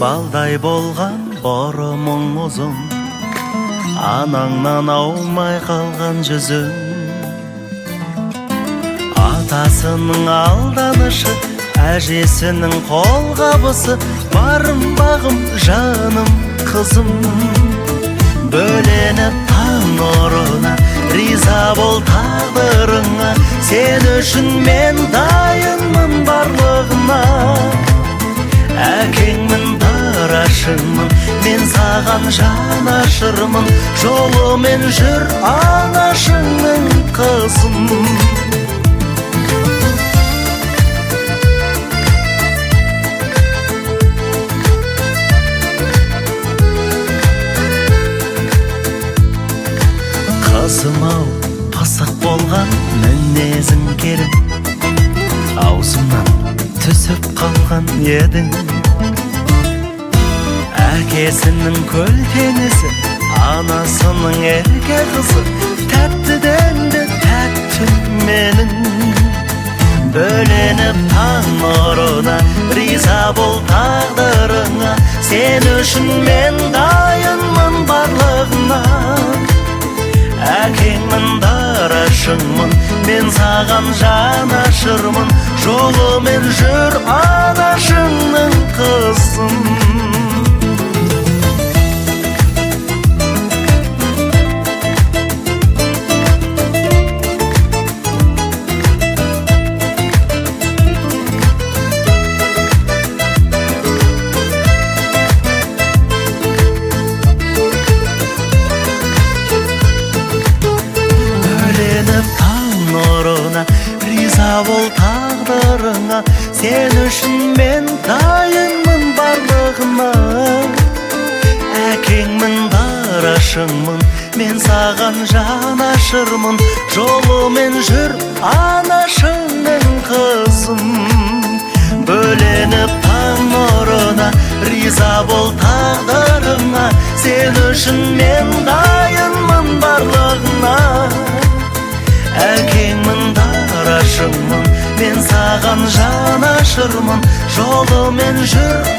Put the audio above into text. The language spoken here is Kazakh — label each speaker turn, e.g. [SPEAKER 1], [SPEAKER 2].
[SPEAKER 1] балдай болған борымың ұзын, анаңнан аумай қалған жүзің. Атасының алданышы, әжесінің қолғабысы, барым бағым жаным қызым. Бөленіп таң нұрына, риза бол тағдырыңа, сен үшін мен дайынмын барлығына. Әкеңмін, дарашыңмын, мен саған жан ашырмын, жолымен жүр анашыңның қызым. Қызым-ау, пысық болған мінезің керім, аузымнан түсіп қалған едің. Әкесінің көл теңізі, анасының ерке қызы, тәттіден де тәттім менің. Бөленіп таң нұрына, риза бол тағдырыңа, сен үшін мен дайынмын барлығына. Әкеңмін, дарашыңмын, мен саған жан ашырмын, жолымен жүр анашыңның қызым. Риза бол тағдырыңа, сен үшін мен дайынмын барлығына. Әкеңмін, дарашыңмын, мен саған жан ашырмын, жолымен жүр анашыңның қызым. Бөленіп таң нұрына, риза бол тағдырыңа, сен үшін мен дайынмын барлығына. Әкеңмін, дарашыңмын, мен саған жан ашырмын, жолымен жүр